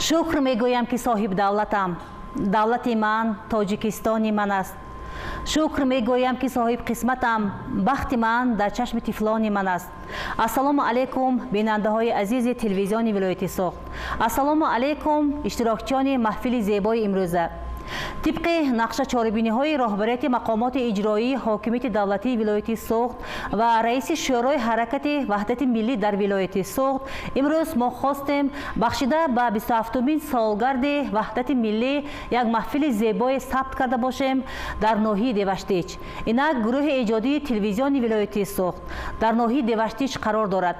شکر میگویم که صاحب دولتم. دولت من تاجیکستانی من است. شکر میگویم که صاحب قسمتم. بخت من در چشم طفلان من است. السلام علیکم بیننده های عزیز تلویزیون ولایت سوخت. السلام علیکم اشتراکچیان محفل زیبای امروزه. طبق نقشه چاربینی های راهبریت مقامات اجرایی حاکمیت دولتی ولایت سوخت و رئیس شورای حرکت وحدت ملی در ولایت سوخت، امروز ما خواستیم بخشیده به 27مین سالگرد وحدت ملی یک محفل زیبای ثبت کرده باشیم در ناحیه دیوشتیچ. اینک گروه ایجادی تلویزیون ولایت سوخت در ناحیه دیوشتیچ قرار دارد.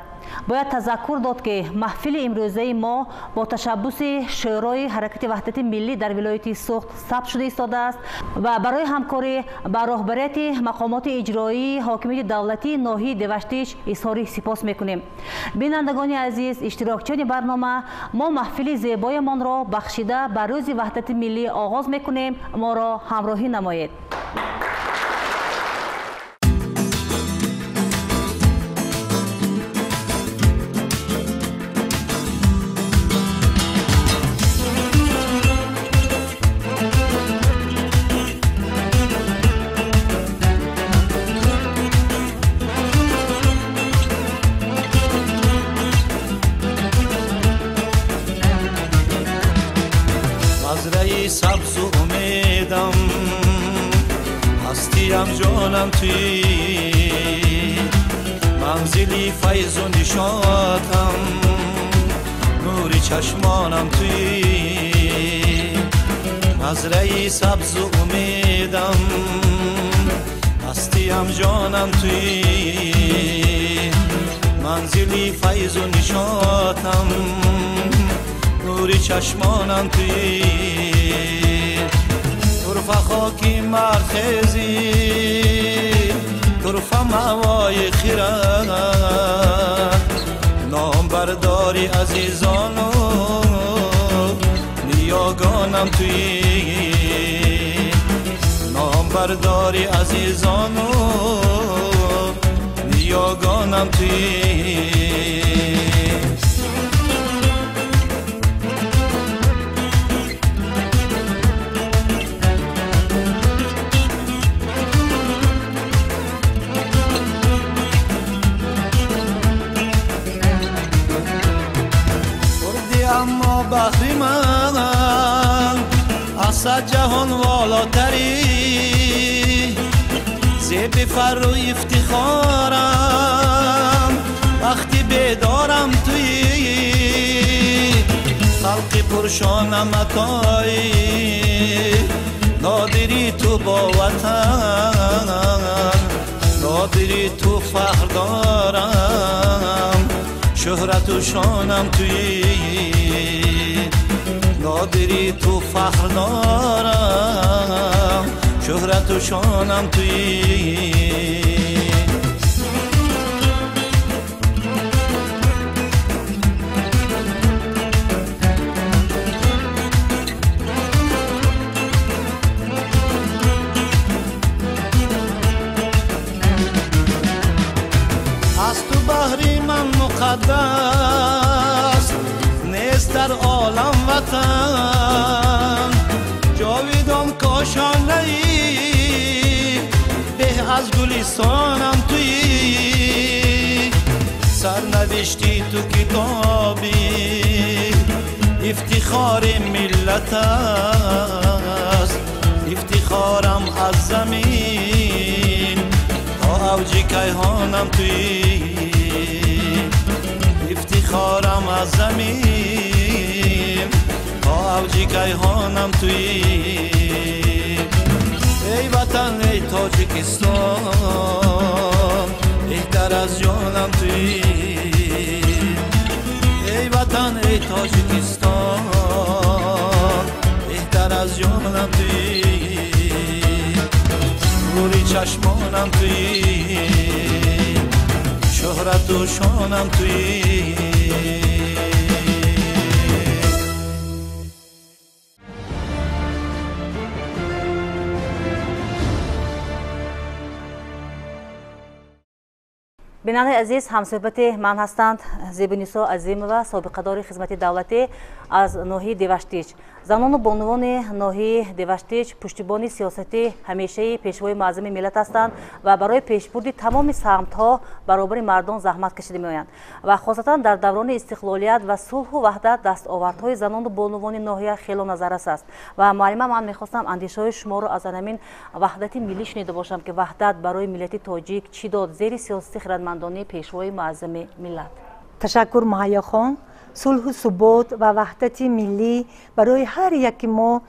باید تذکر داد که محفل امروزه ما با تشبث شورای حرکت وحدت ملی در ولایت سوخت ثبت شده ایستاده است و برای همکاری با راهبریت مقامات اجرایی حاکمیت دولتی ناحیه دیوشتیچ اظهار سپاس میکنیم. بینندگان عزیز، اشتراکچیان برنامه، ما محفل زیبایمان را بخشیده به روز وحدت ملی آغاز میکنیم. ما را همراهی نمایید. سبز و امیدم هستیم جانم توی منزلی فیض و نشاطم نوری چشمانم توی مزرعی سبز و امیدم هستیم جانم توی منزلی فیض و نشاطم نوری چشمانم توی طرف خاکی مرخزی طرف موای خیرت نام برداری عزیزانو نیاگانم توی نام برداری عزیزانو نیاگانم توی بحری من اصد جهان والاتری زیب فر و افتخارم وقتی بیدارم توی خلق پرشانم عطایی نادری تو با وطن نادری تو فخر دارم شهرت و شانم توی نادری تو فخر دارم شهرت و شانم توی از تو بحری من مقدس نیست در عالم وطن جاویدان کاشانه‌ای به از گلیستانم توی سرنوشتی تو کتابی افتخار ملت است افتخارم از زمین تا اوج کیهانم توی افتخارم از زمین تا اوج کیهانم توی ای وطن ای تاجیکستان بهتر از جانم توی ای وطن ای تاجیکستان بهتر از جانم توی نوری چشمانم توی شهرت و شانم توی بیننده عزیز، همصحبت من هستند زیبانیسا عظیمова سابقه‌دار خدمت دولتی از ناحیه دیوشتیچ. زنان و بانوان ناحیه دیوشتیچ پشتیبانی سیاستی همیشه پیشوای معظم ملت هستند و برای پیشبرد تمام سمت‌ها برابر مردم زحمت کشیده می‌آیند و خاصتا در دوران استقلالیت و صلح و وحدت دستاوردهای زنان و بانوان ناحیه خیلی نظررس است و معلم من می‌خواستم اندیشه‌های شما را از همین وحدت ملی شنیده باشم که وحدت برای ملت تاجیک چی داد زیر سیاست خردمندانه پیشوای معظم ملت. تشکر مهیا خان. صلح و ثبات و وحدت ملی برای هر یکی ما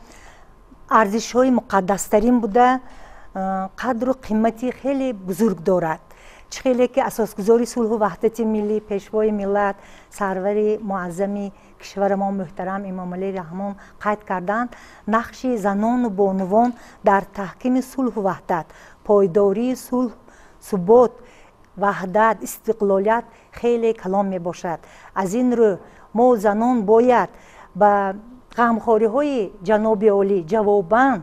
ارزش‌های مقدس‌ترین بوده، قدر و قیمتی خیلی بزرگ دارد. خیلی که اساسگذاری صلح و وحدت ملی پیشوای ملت سرور معظم کشور ما محترم امام علی رحمان قید کردند. نقش زنان و بانوان در تحکیم صلح و وحدت، پایداری صلح، ثبات، وحدت، استقلالیت خیلی کلام می باشد. از این رو ما زنان باید به غمخواری های جناب عالی جواباً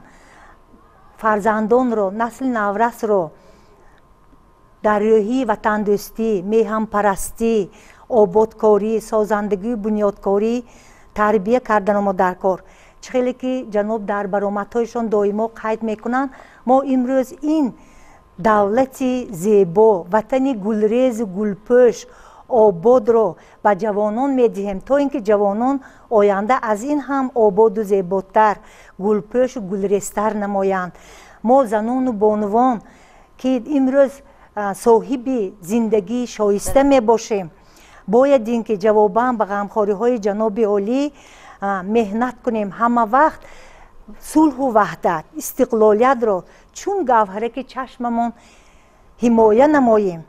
فرزندان را، نسل نورس را در راهی وطن دوستی، میهم پرستی، آبادکاری، سازندگی، بنیادکاری تربیت کردن ما در کار. خیلی که جناب در برآمدهایشان دائما قید میکنند. ما امروز این دولتی زیبا، وطنی گلریز و گلپوش آباد را به جوانان میدهیم تا اینکه جوانان آینده از این هم آباد و زیباتر، گلپوش و گلریزتر نمایند. ما زنان و بانوان که امروز صاحب زندگی شایسته می باشیم باید اینکه جواباً به غمخواری های جناب عالی مهنت کنیم. همه وقت صلح و وحدت، استقلالیت را چون گوهره که چشممون حمایه نماییم.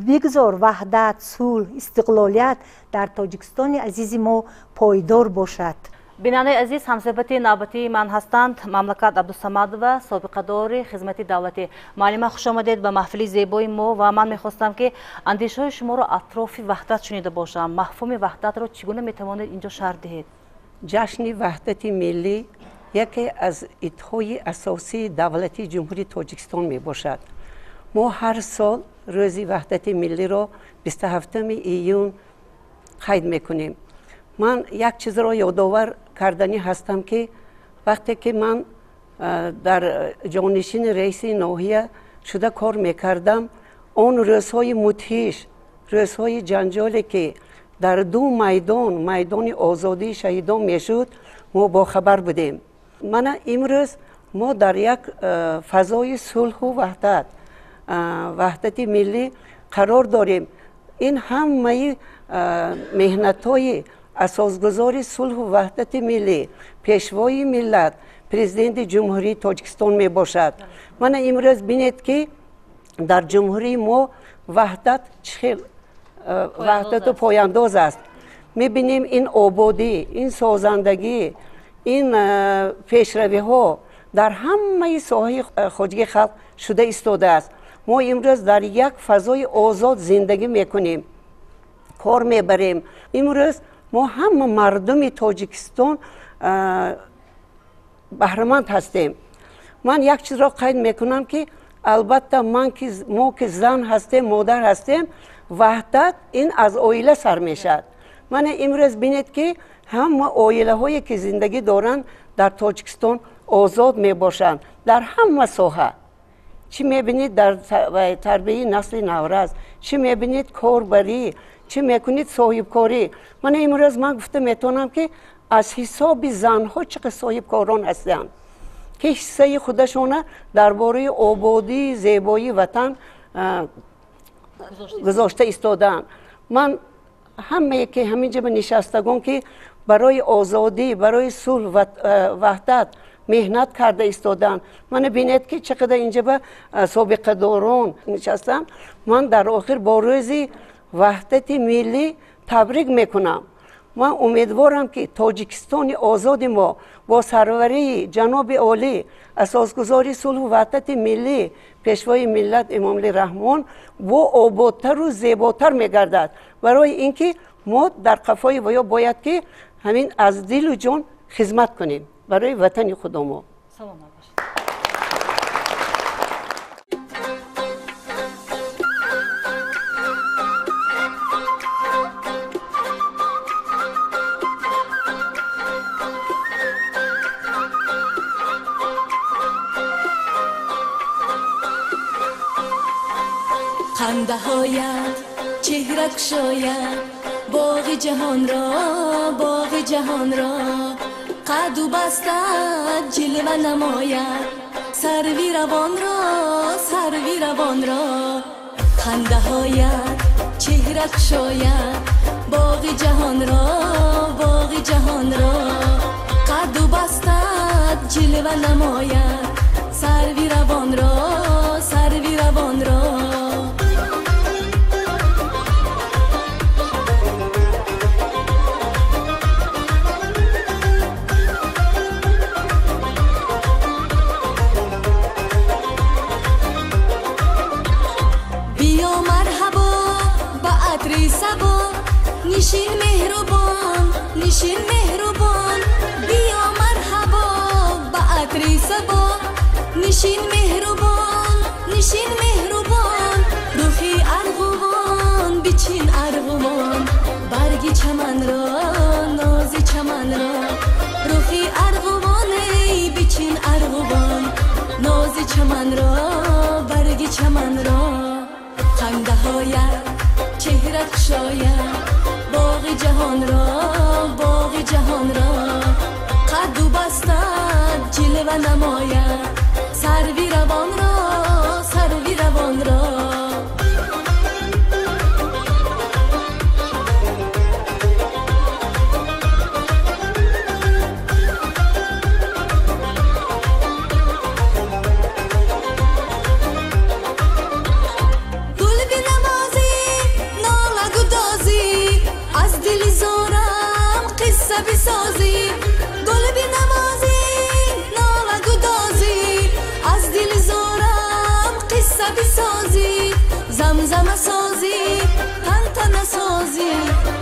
بگذار وحدت، صلح، استقلالیت در تاجیکستان عزیز ما پایدار باشد. بیننده عزیز، همصحبت نوبتی من هستند مملکت عبدالصمدova سابقه‌دار خدمت دولتی. معلم خوش آمدید به محفل زیبای ما و من میخواستم که اندیشه شما را اطراف وحدت شنیده باشم. مفهوم وحدت را چگونه میتوانید اینجا شرح دهید؟ جشن وحدت ملی یکی از ایدهای اساسی دولتی جمهوری تاجیکستان می باشد. ما هر سال روز وحدت ملی را 27 ایون قید میکنیم. من یک چیز را یادآور کردنی هستم که وقتی که من در جانشین رئیس ناحیه شده کار میکردم، آن روزهای مدهش، روزهای جنجالی که در دو میدان آزادی شهیدان میشد ما با خبر بودیم. من امروز ما در یک فضای صلح و وحدت ملی قرار داریم. این همه مهنت‌های اساسگذار صلح و وحدت ملی پیشوای ملت پرزیدنت جمهوری تاجیکستان می باشد. من امروز بینید که در جمهوری ما وحدت وحدت و پایانداز است. می بینیم این آبادی، این سازندگی، این پیشروی ها در همه ساحه خودگی خلق شده ایستاده است. ما امروز در یک فضای آزاد زندگی میکنیم، کار میبریم. امروز ما هم مردم تاجیکستان بهره‌مند هستیم. من یک چیز را قید میکنم که البته ما که زن هستیم، مادر هستیم، وحدت این از عائله سر میشد. من امروز بینید که هم عائله هایی که زندگی دارند در تاجیکستان آزاد می باشند در همه ساحه. چی میبینید در تربیت نسل نورس، چی میبینید کاربری، چی میکنید صاحبکاری. من امروز گفته میتونم که از حساب زنها چقدر صاحبکاران هستند که حصه خودشون درباره آبادی زیبایی وطن گذاشته ایستادن. من همه که همینجا به نشستگان که برای آزادی، برای صلح و وحدت مهنت کرده ایستادن، من بینید که چقدر اینجا به سابقه داران نشستم. من در آخر با روز وحدت ملی تبریک میکنم. من امیدوارم که تاجیکستان آزاد ما با سروری جناب عالی اساسگذاری صلح و وحدت ملی پیشوای ملت امام علی رحمان و آبادتر و زیباتر میگردد. برای اینکه ما در قفای ویا باید که همین از دل و جان خدمت کنیم برای وطن خود ما. خنده هایت چهرک شاید باغ جهان را باغ جهان را قد و بستد جلوه نماید سروی روان را سروی روان را خنده هایت چهرک شاید باغ جهان را باغ جهان را قد و بستد جلوه نماید سروی روان را سروی روان را نشین مهربان نشین مهربان بیا مرحبا با عطر صبا نشین مهربان نشین مهربان روحی ارغوان بچین ارغوان برگی چمن را نازی چمن را روحی ارغوان بچین ارغوان نازی چمن را برگی چمن را خنده هایت چهرک شاید باغ جهان را باغ جهان را قد و بستد جلوه نماید سروی روان را سروی روان را بسازی گل بی نوازی نالگو دازی از دل زارم قصه بسازی زمزمه سازی تنتنه سازی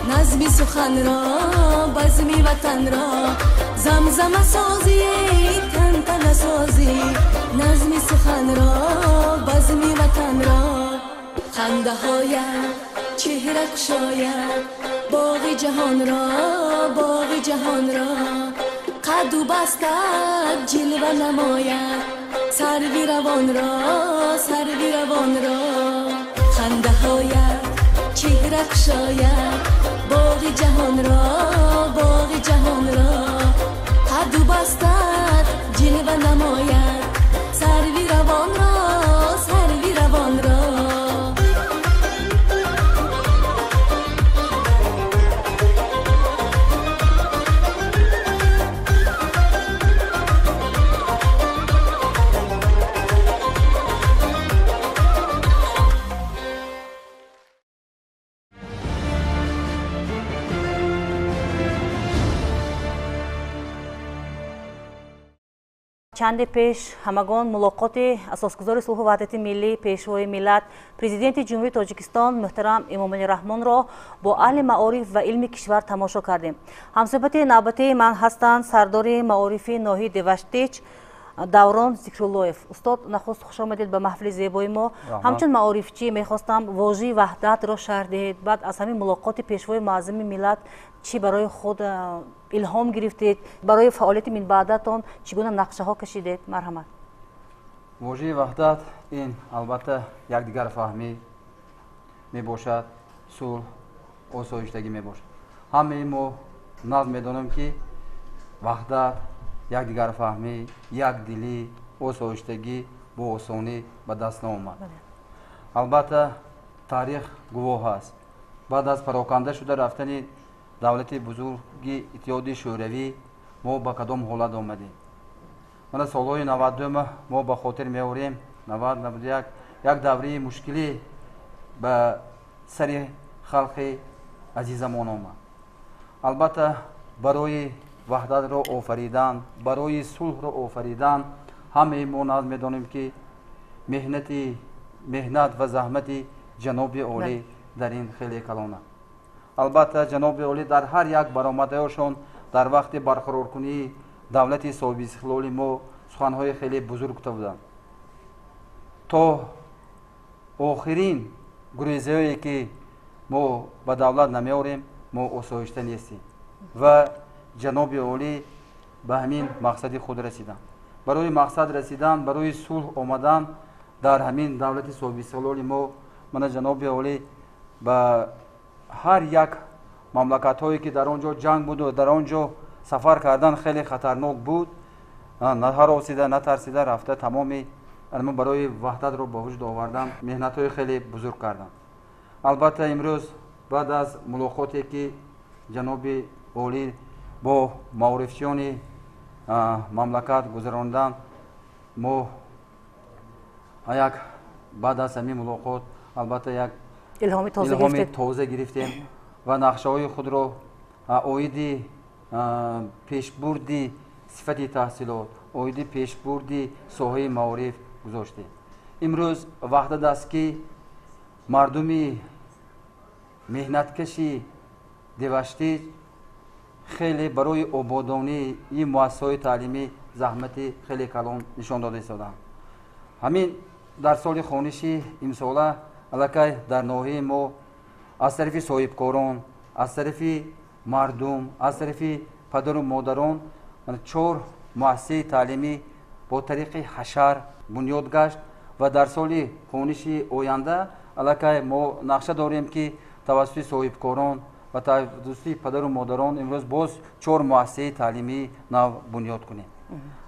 نظمی سخن را بزمی وطن را زمزمه سازی تنتنه سازی نظمی سخن را بزمی وطن را خنده هایت چهرک شاید باغ جهان را باغ جهان را قد و بستد جلوه نماید سروی روان را سروی روان را خنده هایت چهرک شاید باغ جهان را باغ جهان را قد و بستد جلوه نماید سروی روان را سروی روان را چند پیش همگان ملاقات اساسگزار صلح و وحدت ملی پیشوای ملت پرزیدنت جمهوری تاجیکستان محترم امامعلی رحمان را با اهل معارف و علم کشور تماشا کردیم. همصحبت نوبتی من هستند سردار معارف ناحیه دوشتیچ دوران ذکراللهف. استاد نخست خوش آمدید به محفل زیبای ما. همچون معارفچی میخواستم واژه وحدت را شرح دهید. بعد از همین ملاقات پیشوای معظم ملت چی برای خود الهام گرفتید؟ برای فعالیت من بعدتان چگونه نقشه ها کشیدید؟ مرحمت. واژه وحدت این البته یکدیگر فهمی می باشد، صلح آسایشتگی می باشد. همه ما نظم میدانیم که وحدت یکدیگر فهمی، یک دلی، آسایشتگی با آسانی به دست نآمد. البته تاریخ گواه است. بعد از پراکنده شده رفتن دولت بزرگی اتحاد شوروی ما به کدام حالت آمدیم؟ من سالهای 92 ما به خاطر می‌آوریم 91 یک دوره مشکلی به سر خلق عزیزمان آمد. البته برای وحدت را آفریدن، برای صلح را آفریدن همه ما نظر می‌دانیم که مهنت و زحمت جناب عالی در این خیلی کلان است. البته جناب عالی در هر یک برآمده‌هاشون در وقت برقرار کنی دولت صاحب استقلال ما سخن‌های خیلی بزرگ گفته بودند. تا آخرین گریزه‌ای که ما به دولت نمی‌آوریم ما آسایشته نیستیم و جناب عالی به همین مقصد خود رسیدند. برای مقصد رسیدن، برای صلح آمدن در همین دولت صاحب استقلال ما من جناب عالی به هر یک مملکت هایی که در آنجا جنگ بود و در آنجا سفر کردن خیلی خطرناک بود، نه هراسیده نه ترسیده رفته تمامی من برای وحدت رو به وجود آوردم، مهنت های خیلی بزرگ کردم. البته امروز بعد از ملاقاتی که جناب عالی با معرفیان مملکت گذراندن، ما یک بعد از همین ملاقات البته یک الهام تازه گرفتیم و نقشه های خود را اویدی پیشبردی صفت تحصیلات، اویدی پیشبردی ساحه معارف گذاشتیم. امروز وقت است که مردمی مهنتکشی دوشتی خیلی برای آبادانی این مؤسسات تعلیمی زحمتی خیلی کلان نشان داده شدند. همین در سال خانشی امساله علاقه در ناحیه ما از طرف صاحبکاران، از طرف مردم، از طرف پدر و مادران 4 مؤسسه تعلیمی با طریق حشر بنیاد گشت و در سال خانشی آینده علاقه ما نقشه داریم که توسط صاحبکاران و توسط پدر و مادران امروز باز 4 مؤسسه تعلیمی نو بنیاد کنیم.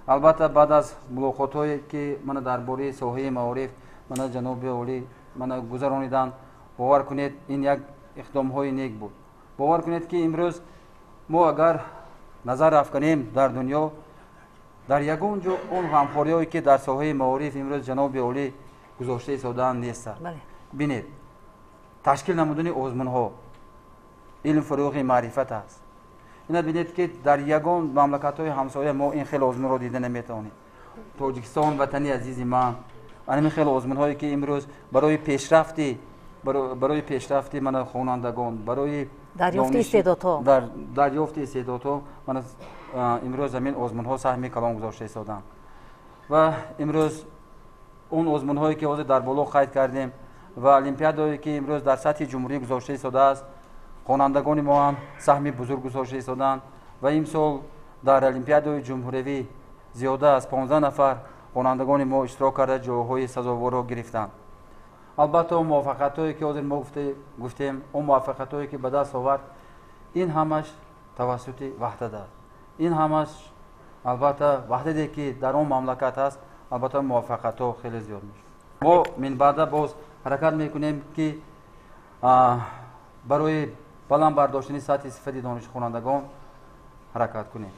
البته بعد از ملاقات هایی که من درباره ساحه معارف من جناب عالی من گذرانیدن، باور کنید این یک اقدام های نیک بود. باور کنید که امروز ما اگر نظر افکنیم در دنیا در یگان جو اون همکاری هایی که در ساحه معارف امروز جناب عالی گذاشته سودان نیست. ببینید تشکیل نمودن آزمون ها علم فروغ معرفت است. اینا ببینید که در یگان مملکت های همسایه ما این خیلی آزمون رو دیده نمیتونیم. تاجیکستان وطنی عزیز من این خیلی آزمون هایی که امروز برای پیشرفتی من خوانندگان، برای دریافت استعدادها در دریافت استعدادها من امروز همین آزمون ها سهم کلان گذاشته سادم و امروز اون آزمون هایی که حاضر در بالا قید کردیم و المپیادایی که امروز در سطح جمهوری گذاشته شده است، خوانندگان ما هم سهم بزرگ گذاشته شدند و این سال در المپیادای جمهوری زیاده از 15 نفر خوانندگان ما اشتراک کرده جایهای سزاوار را گرفتند. البته اون موفقیتایی که حاضر ما گفتیم اون موفقیتایی که به دست آورد این همش توسط وحدت است. این همش البته وحدتی که در اون مملکت است، البته موفقیت‌ها خیلی زیاد میشه. ما من بعد باز حرکت میکنیم که برای بلند برداشتن سطح صفت دانش خوانندگان حرکت کنیم.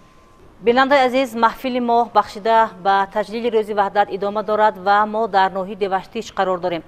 بیننده عزیز، محفل ما بخشیده به تجلیل روز وحدت ادامه دارد و ما در ناحیه دوشتیش قرار داریم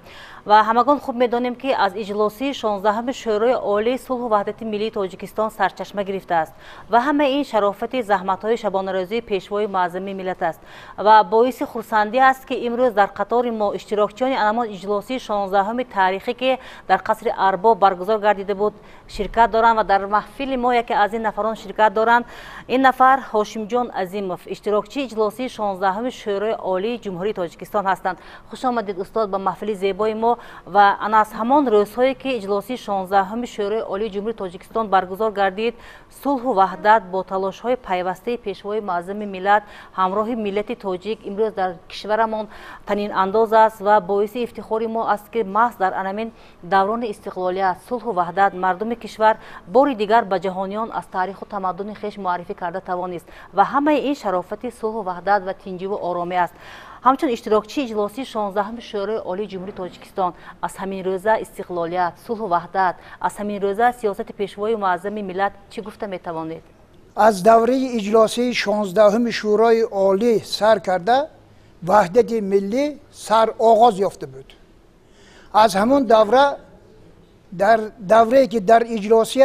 و همگان خوب میدانیم که از اجلاسی 16 شورای عالی صلح و وحدت ملی تاجیکستان سرچشمه گرفته است و همه این شرافت زحمت‌های شبانه روزی پیشوای معظم ملت است و باعث خرسندی است که امروز در قطار ما اشتراکچیان انمان اجلاسی 16 تاریخی که در قصر ارباب برگزار گردیده بود شرکت دارند و در محفل ما یکی از این نفران شرکت دارند. این نفر هاشم جان عظیموف اشتراکچی اجلاسی 16 شورای عالی جمهوری تاجیکستان هستند. خوش آمدید استاد به محفل زیبای ما و آن از همان روزهایی که اجلاسی 16 شورای عالی جمهوری تاجیکستان برگزار گردید صلح و وحدت با تلاش‌های پیوسته پیشوای معظم ملت همراه ملت تاجیک امروز در کشورمان تنین انداز است و باعث افتخار ما است که محض در انمین دوران استقلالیت صلح و وحدت مردم کشور بار دیگر به جهانیان از تاریخ و تمدن خویش معرفی کرده توانست و همه این شرافت صلح و وحدت و تنجی و آرامی است. همچون اشتراکچی اجلاسی 16 شورای عالی جمهوری تاجیکستان از همین روزه استقلالیت صلح و وحدت، از همین روزه سیاست پیشوای معظم ملت چی گفته می توانید؟ از دوره اجلاسی 16 شورای عالی سر کرده وحدت ملی سر آغاز یافته بود. از همون دوره که در اجلاسی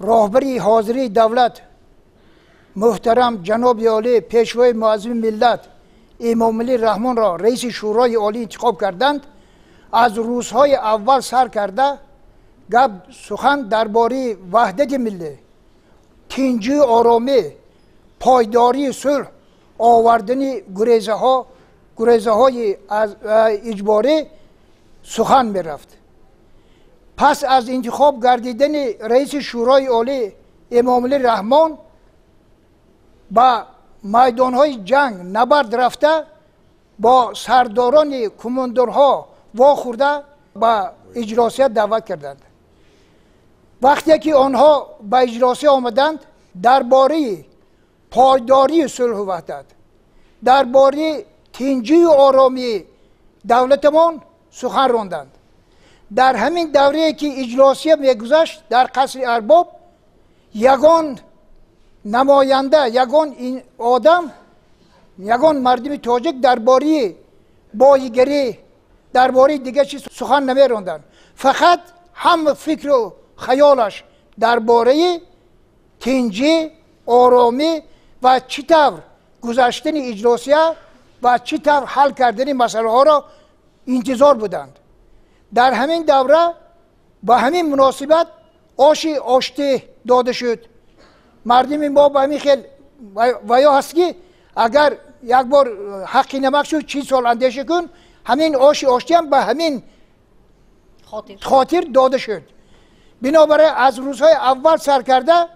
راهبری حاضری دولت محترم جناب عالی پیشوای معظم ملت امام علی رحمان را رئیس شورای عالی انتخاب کردند، از روزهای اول سر کرده گپ سخن درباره وحدت ملی، تنجی آرامی، پایداری صلح، آوردن گریزه های اجباری سخن می رفت. پس از انتخاب گردیدن رئیس شورای عالی امام علی رحمان با میدان های جنگ نبرد رفته با سرداران کماندارها واخورده با اجلاسی دعوت کردند. وقتی که آنها به اجلاسی آمدند درباره پایداری صلح و وحدت، درباره تنجی و آرامی دولتمان سخن راندند. در همین دوره که اجلاسی میگذشت در قصر ارباب، یگان نماینده، یگان این آدم، یگان مردم تاجیک درباره بایگری، درباره دیگه چیز سخن نمی راندند. فقط هم فکر و خیالش درباره تنجی، آرامی و چطور گذشتن اجلاسیه و چطور حل کردن مسئله ها را انتظار بودند. در همین دوره با همین مناسبت آشتی داده شد. مردم ما با همین خیل ویا هست که اگر یک بار حقی نمک شد 6 سال اندیشه کن، همین آشتی هم به همین خاطر داده شد. بنابراین از روزهای اول سر کرده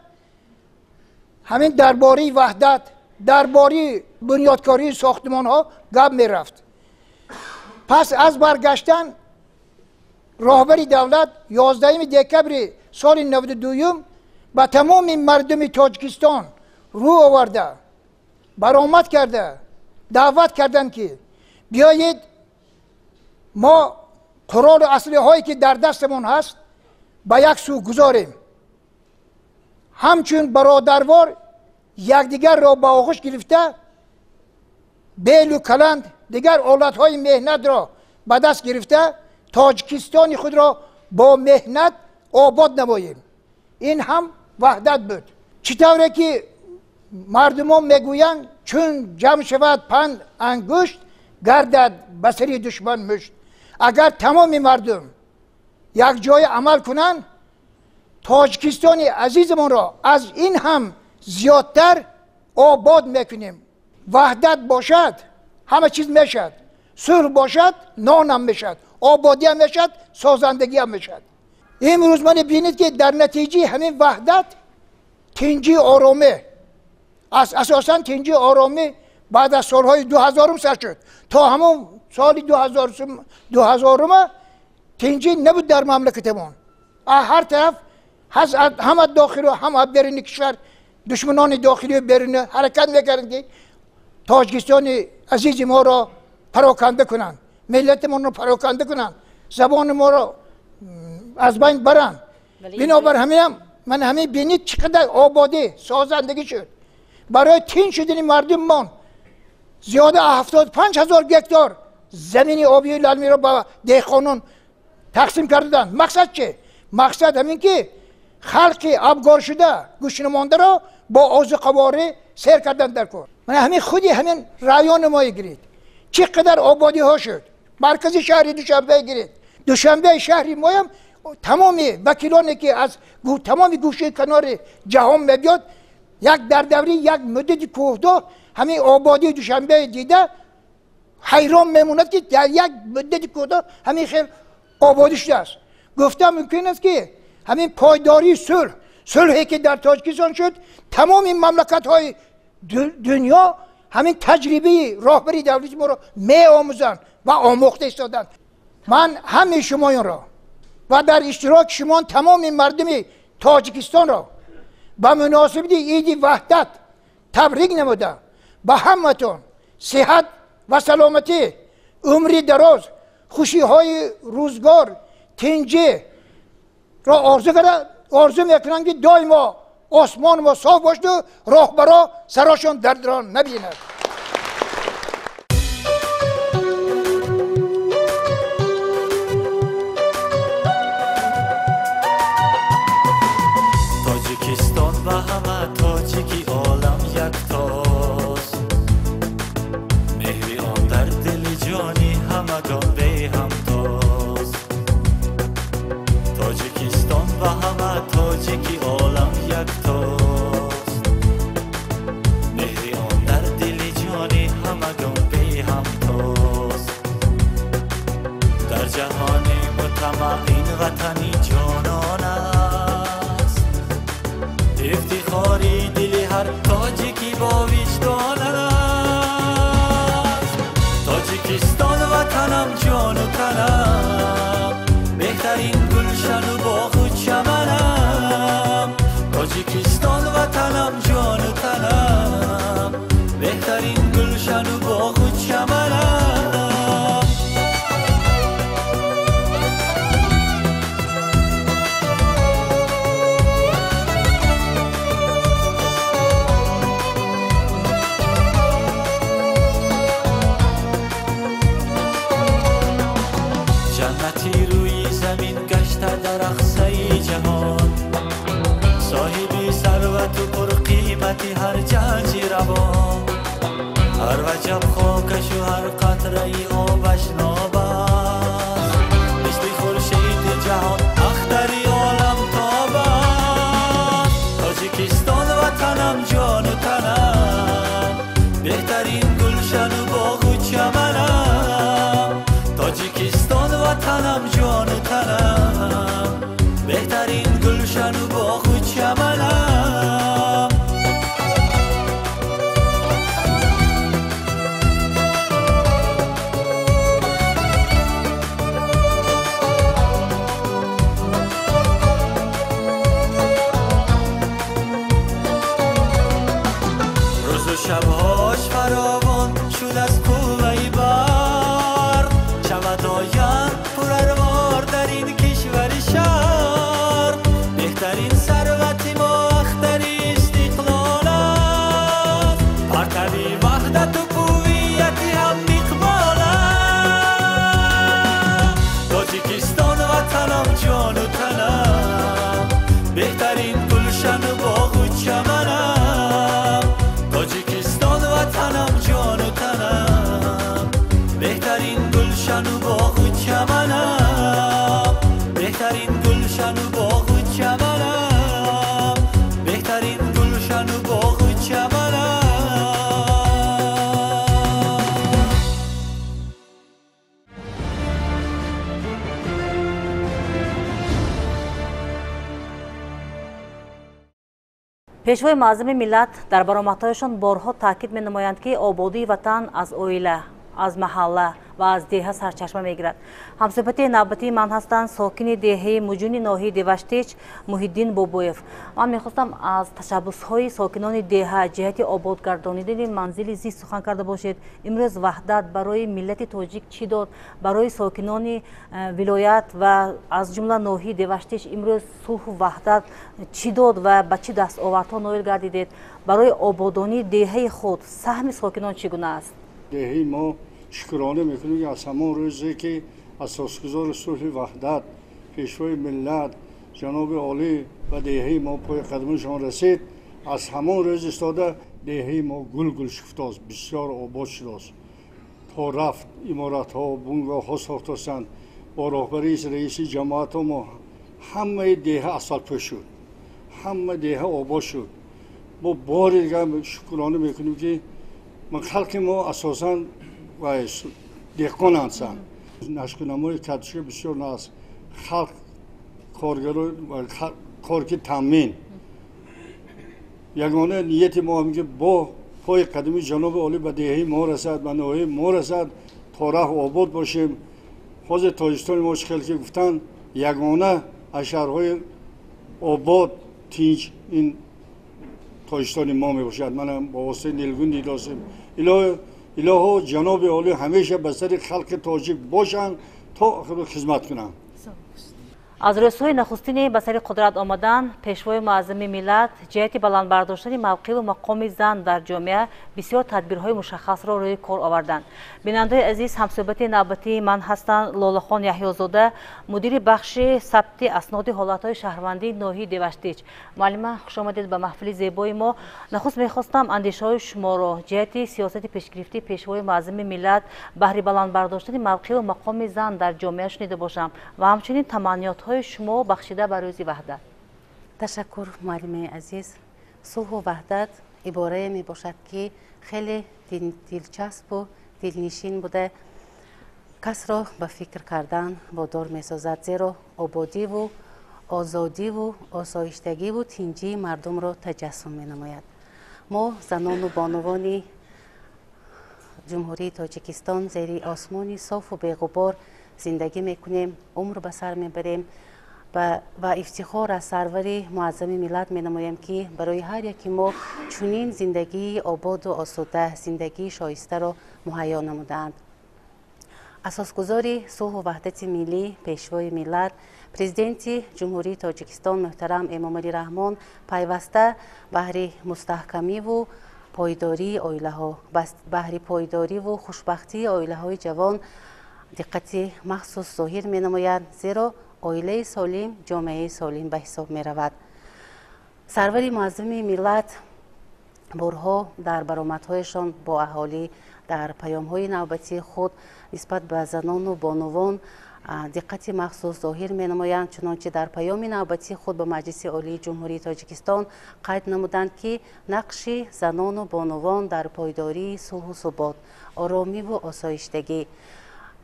همین درباره وحدت، درباره بنیادکاری ساختمان ها گپ می رفت. پس از برگشتن راهبری دولت 11 دکبر سال 92 به تمام مردم تاجیکستان رو آورده، برآمد کرده، دعوت کردن که بیایید ما قرار اصلی هایی که در دستمون هست به یک سو گذاریم. همچون برادروار یکدیگر را به آغوش گرفته، بیل و کلند دیگر آلت های مهنت را به دست گرفته تاجیکستان خود را با مهنت آباد نماییم. این هم وحدت بود. چطوره که مردمان میگویند چون جمع شود پند انگشت گردد به سر دشمن مشت. اگر تمام مردم یک جای عمل کنند تاجیکستان عزیزمان را از این هم زیادتر آباد میکنیم. وحدت باشد همه چیز میشد، صلح باشد نان هم میشد، آبادی هم میشد، سازندگی هم میشد. امروز من بینید که در نتیجه همین وحدت تنجی آرامی، اساساً تنجی آرامی بعد از سالهای 2000 سر شد. تا همون سال 2000 تنجی نبود در مملکتمون. هر طرف هم داخل و هم بیرون کشور دشمنان داخلی و بیرون حرکت میکردند که تاجیکستان عزیز ما را پراکنده کنند، ملت ما را پراکنده کنند، زبان ما را از بین برند. بنابر همین من همین بینید چقدر آبادی سازندگی شد. برای تین شدن مردم ما زیاده 75,000 گکتار زمین آبی للمی را به دهقانان تقسیم کردند. مقصد چه؟ مقصد همین که خلق ابگار شده گوشنمانده را با آذوقه‌واره سیر کردن در کار. من همین خودی همین رایان ما گرید چقدر آبادی ها شد. مرکز شهری دوشنبه گرید. دوشنبه شهری ما هم تمامی وکیلانی که از تمامی گوشه کنار جهان میاد یک در دوری یک مدت کوتاه همین آبادی دوشنبه دیده حیران میموند که در یک مدت کوتاه همین خیلی آبادی شده است. گفتم ممکن است که همین پایداری صلحی که در تاجیکستان شد تمام این مملکت های دنیا همین تجربه راهبری دولتی ما را می آموزند و آموخته ایستادند. من همه شمایان را و در اشتراک شما تمام مردم تاجیکستان را به مناسبت عید وحدت تبریک نموده به همتون صحت و سلامتی، عمری دراز، خوشی های روزگار، تنجی را آرزو میکنند که دائما آسمان ما صاف باشد و راهبرا سراشان درد را نبیند. تاجیکستان و همه تاجیکی عالم یکتاست، مهری آن در دل جانی همگان به همتاست. تاجیکستان و همه تاجیکی عالم یکتاست، مهری آن در دل هر وجب خاکش و هر قطره ای آبش ناب است مثل خورشید جهان اختری عالم تاب است تاجیکستان وطنم جان و تنم بهترین گلشن و باغ و چمنم تاجیکستان وطنم جان و تنم بهترین گلشن و باغ و چمنم روز و شبهاش فراوان شد از کوه بر چمدایم پرروار در این کشور شهر بهترین ثروت ما اختری استقلال است پرتبی وحدت و هویتی هم اقبال است تاجیکستان وطنم جان و تنم بهترین گلشن و باغ و چمنم تاجیکستان وطنم جان و تنم بهترین گلشن و باغ و چمنم بهترین گلشن و باغ و چمنم بهترین گلشن و باغ و چمنم пешвои муаззами миллат дар баромадҳояшон борҳо таъкид менамоянд ки ободии ватан аз оила аз маҳалла ва аз деҳа сарчашма мегирад. ҳамсӯҳбати навбатии ман ҳастанд сокини деҳаи муҷуни ноҳияи Деваштич Муҳиддин Бобоев. ман мехостам аз ташаббусҳои сокинони деҳа ҷиҳати ободгардонидани манзили зист сухан карда бошед. имрӯз ваҳдат барои миллати тоҷик чӣ дод? барои сокинони вилоят ва аз ҷумла ноҳияи Деваштич имрӯз сулҳу ваҳдат чӣ дод ва ба чӣ дастовардҳо ноил гардидед? барои ободонии деҳаи худ саҳми сокинон чӣ гуна аст? деҳаи мо шукрона мекунем ки аз ҳамон рӯзе ки асосгузори сулҳи ваҳдат пешвои миллат ҷаноби олӣ ва деҳаи мо пои қадамашон расид аз ҳамон рӯз истода деҳаи мо гул шуфтааст бисёр обод шудааст то рафт иморатҳо бунгоҳҳо сохтастанд бо роҳбарии раиси ҷамоатҳо мо ҳамаи деҳа асфалтпӯш шуд ҳама деҳа обод шуд мо бори дигар шукрона мекунем ки халқи мо асосан деҳқонанд нашкунамои картошка бисёр наст халқ коргаро корки таъмин ягона нияти мо ҳам ки бо пои қадами ҷаноби олӣ ба деҳаи мо расад ба ноҳияи мо расад то раҳ обод бошем ҳозир тоҷикистони мо чӣ хел ки гуфтанд ягона аз шаҳрҳои обод тинч ин тоҷикистони мо мебошад манам бо воситаи нилгун дидостем илоҳо ҷаноби олӣ ҳамеша ба сари халқи тоҷик бошанд то хизмат кунанд аз рӯзҳои нахустини ба сари қудрат омадан пешвои муаззами миллат ҷиҳати баландбардоштани мавқиву мақоми зан дар ҷомеа бисёр тадбирҳои мушаххасро рӯи кор оварданд. бинандаи азиз, ҳамсӯҳбати навбатии ман ҳастанд Лолахон Яҳёзода, мудири бахши сабти асноди ҳолатҳои шаҳрвандии ноҳияи Деваштич. муаллима, хушомадед ба маҳфили зебои мо. нахуст мехостам андешаҳои шуморо ҷиҳати сиёсати пешгирифти пешвои муаззами миллат баҳри баландбардоштани мавқиву мақоми зан дар ҷомеа шунида бошам ва ҳамчунин таманниётҳо شما بخشیده بر روزی وحدت. تشکر معلم عزیز. صلح و وحدت عباره می باشد که خیلی دلچسب و دلنشین بوده کس را به فکر کردن وادار می سازد زیرا آبادی و آزادی و آسایشتگی و تنجی مردم را تجسم می نماید. ما زنان و بانوان جمهوری تاجیکستان زیر آسمانی صاف و بی‌غبار زندگی میکنیم، عمر به سر میبریم و افتخار از سروری معظم ملت مینمایم که برای هر یکی ما چنین زندگی آباد و آسوده، زندگی شایسته را مهیا نمودند. اساسگزاری صلح و وحدت ملی پیشوای ملت پرزیدنت جمهوری تاجیکستان محترم امامعلی رحمان پیوسته بهر مستحکمی و پایداری آیله‌ها، بهر پایداری و خوشبختی آیله‌های جوان دقت مخصوص ظاهر می نماید زیرا آیله سالم جامعه سالم به حساب می رود. سرور معظم ملت بارها در برآمدهایشان با اهالی در پیام‌های نوبتی خود نسبت به زنان و بانوان دقت مخصوص ظاهر می‌نمایند. چنانچه در پیام نوبتی خود به مجلس عالی جمهوری تاجیکستان قید نمودند که نقش زنان و بانوان در پایداری صلح و ثبات، آرامی و آسایشتگی،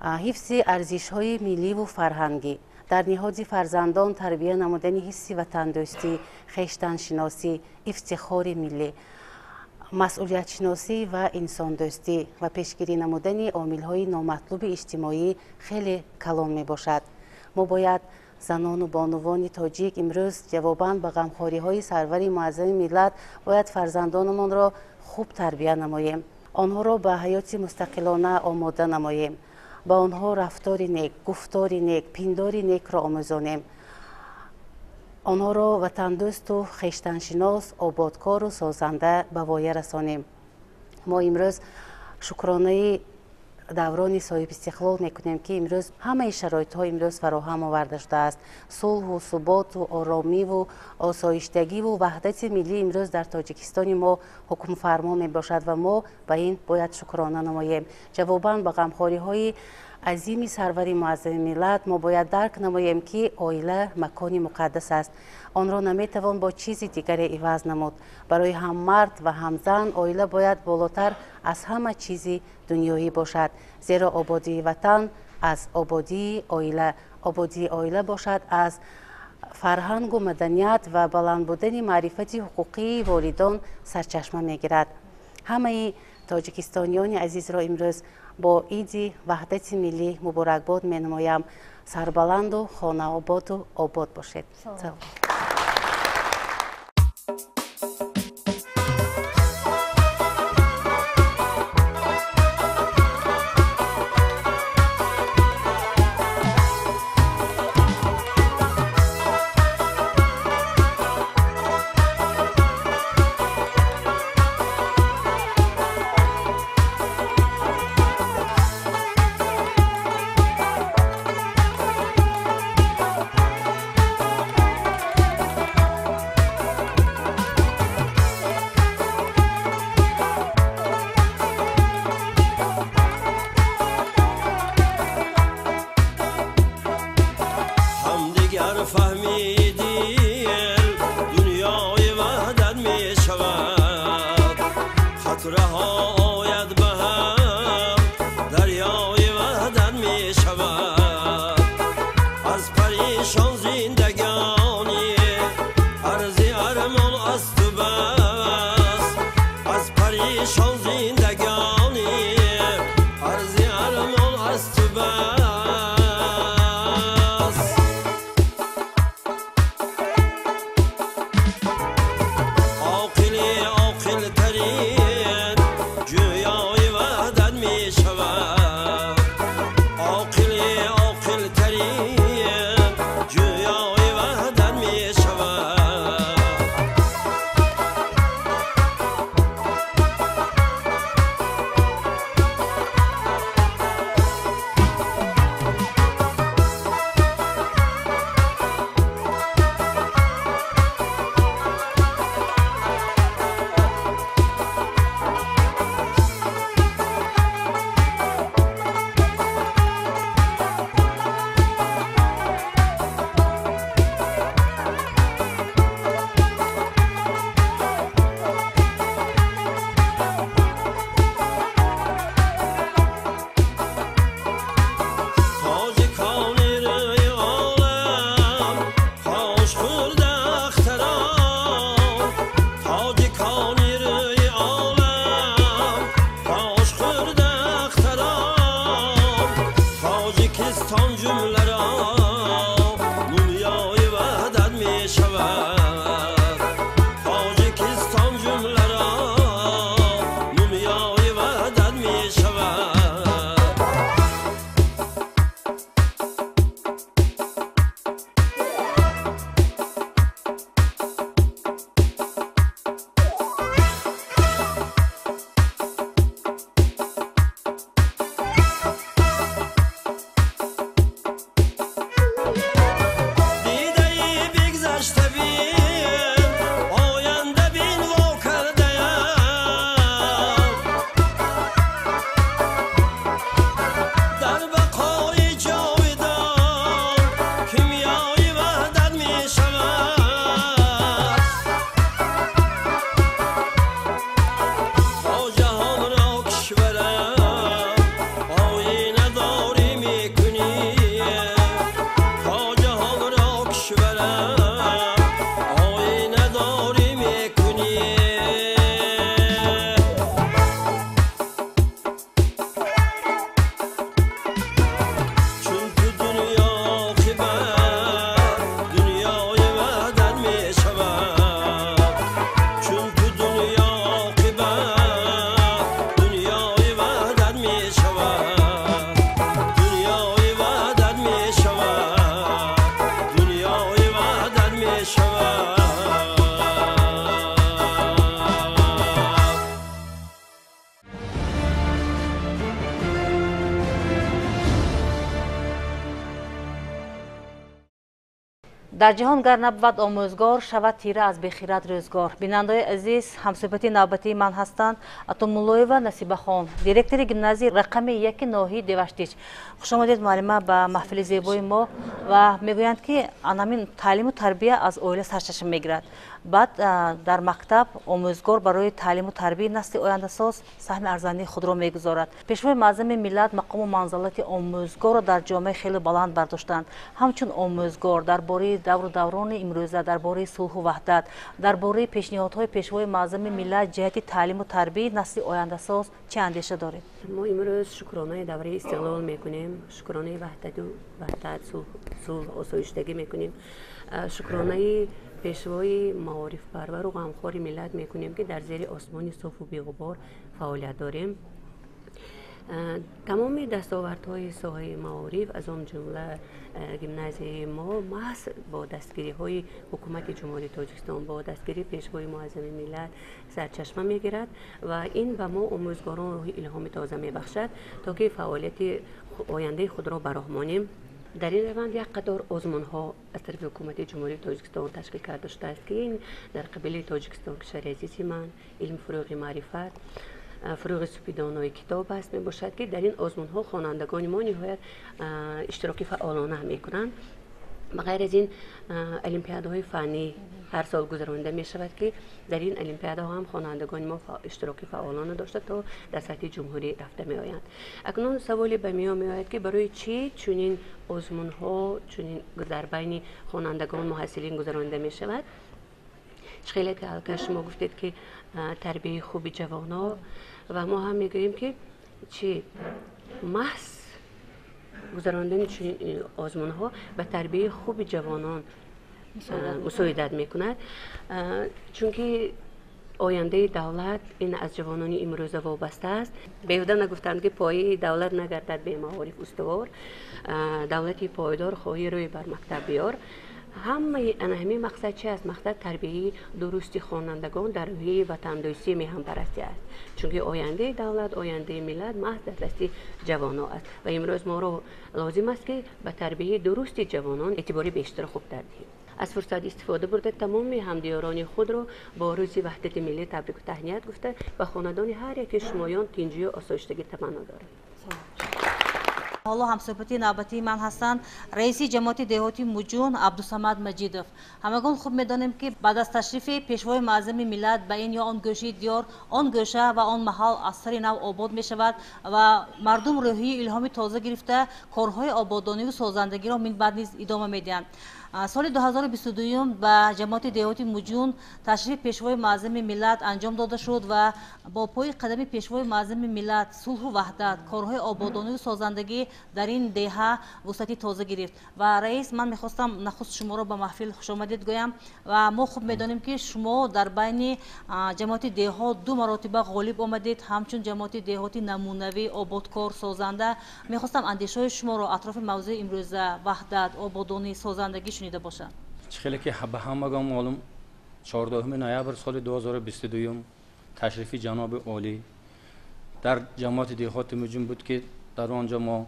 حفظ ارزش‌های ملی و فرهنگی، در نهاد فرزندان تربیت نمودن حس وطن‌دوستی، خویشتن‌شناسی، افتخار ملی، مسئولیت شناسی و انسان دوستی و پیشگیری نمودن عامل‌های نامطلوب اجتماعی خیلی کلان می باشد. ما باید زنان و بانوان تاجیک امروز جواباً به غمخوری‌های سرور معظم ملت باید فرزندانمان را خوب تربیت نماییم، آنها را به حیات مستقلانه آماده نماییم، با آنها رفتار نیک، گفتار نیک، پندار نیک را آموزانیم، آنها را وطن دوست و خویشتن‌شناس، آبادکار و سازنده به وایه رسانیم. ما امروز شکرانه دوران صاحب استقلال میکنیم که امروز همه شرایط ها امروز فراهم آورده شده است. صلح و ثبات و آرامی و آسایشتگی و وحدت ملی امروز در تاجیکستان ما حکم فرما می باشد و ما به این باید شکرانه نماییم. جواباً به غمخواری های عظیم سرور معظم ملت ما باید درک نماییم که عائله مکانی مقدس است. آن را نمیتوان با چیز دیگری عوض نمود. برای هم مرد و هم زن عائله باید بالاتر از همه چیزی دنیایی باشد، زیرا آبادی وطن از آبادی عائله، آبادی عائله باشد از فرهنگ و مدنیت و بلند بودن معرفت حقوقی والدان سرچشمه میگیرد. همه تاجیکستانیان عزیز را امروز با عید وحدت ملی مبارکباد می نمایم. سربلند و خانه آباد و آباد باشید. در جهان گر نبود آموزگار شود تیره از بخیرت روزگار. بینندگان عزیز، همصحبتی نوبتی من هستند اتومولویوا نصیبه خان، دیرکتور گیمنازی رقم 1 ناحیه دیوشتیچ. خوش آمدید معلمه به محفل زیبای ما و میگویند که همین تعلیم و تربیت از اویل سرچشمه میگیرد. بعد در مکتب آموزگار برای تعلیم و تربیت نسل آینده ساز سهم ارزنده خود را میگذارد. پیشوای معظم ملت مقام و منزلت آموزگار را در جامعه خیلی بلند برداشتند. همچون آموزگار درباره دور و دوران امروزه، درباره صلح و وحدت، درباره پیشنهادهای پیشوای معظم ملت جهت تعلیم و تربیت نسل آینده ساز چه اندیشه دارید؟ ما امروز شکرانه دوره استقلال میکنیم، شکرانه وحدت صلح و آسایشتگی میکنیم، شکرانه پیشوای معارف پرور و غمخوار ملت میکنیم که در زیر آسمان صاف و بی‌غبار فعالیت داریم. تمام دستاوردهای ساحه معارف از آن جمله گیمنازیای ما محض با دستگیری های حکومت جمهوری تاجیکستان با دستگیری پیشوای معظم ملت سرچشمه میگیرد و این به ما آموزگاران الهام تازه میبخشد تا که فعالیت آینده خود را براهمانیم. در این روند یک قطار آزمون ها از طرف حکومت جمهوری تاجیکستان تشکیل کرده شده است که این در قبیله تاجیکستان کشور عزیز من علم فروغ معرفت فروغ سپیدانای کتاب است می باشد که در این آزمون ها خوانندگان ما نهایت اشتراکی فعالانه می کنند. بغیر از این المپیادهای فنی هر سال گذرانده می شود که در این المپیادها هم خوانندگان ما اشتراکی فعالانه داشته تا در سطح جمهوری رفته می آیند. اکنون سوالی به میان می آید که برای چی چنین آزمون ها چنین در بین خوانندگان محصلین گذرانده می شود؟ خیلی که شما گفتید که تربیت خوب جوانان و ما هم میگوییم که چی محض گذراندن چنین آزمون ها به تربیت خوب جوانان مساعدت میکند، چون که آینده دولت این از جوانان امروزه وابسته است. بیهوده نگفتند که پایه دولت نگردد به معارف استوار، دولتی پایدار خواهی روی بر مکتب بیار. همه مقصد چه است؟ مقصد تربیت درستی خوانندگان در روحیه وطندوستی میهم پرستی است، چون که آینده دولت آینده ملت محض در دست جوانان است و امروز ما رو لازم است که به تربیت درستی جوانان اعتباری بیشتر خوب دهیم. از فرصت استفاده برده تمام همدیاران خود را با روز وحدت ملی تبریک و تهنیت گفته و خاندان هر یک شمایان تینجی و آسایشتگی تمنا دارم. حالا همصحبتی نوبتی من هستند رئیس جماعت دهاتی مجون عبدالصمد مجیدوف. همگان خوب میدانیم که بعد از تشریف پیشوای معظم ملت به این یا آن گوشه دیار، آن گوشه و آن محل از سر نو آباد می شود و مردم روحی الهام تازه گرفته کارهای آبادانی و سازندگی را من بعد نیز ادامه میدهند. سال 2022 به جماعت دهاتی مجون تشریف پیشوای معظم ملت انجام داده شد و با پای قدم پیشوای معظم ملت صلح و وحدت کارهای آبادانی و سازندگی در این دهه وسعتی تازه گرفت و رئیس من میخواستم نخست شما را به محفل خوش آمدید گویم و ما خوب میدانیم که شما در بین جماعت دهات 2 مرتبه غالب آمدید، همچون جماعت دهاتی نمونوی آبادکار سازنده. میخواستم اندیشه شما را اطراف موضوع امروزه وحدت آبادانی سازندگی شنیده باشم. خیلی که به همگان معلوم 14 نوامبر سال 2022 تشریف جناب عالی در جماعت دهات مجون بود که در آنجا ما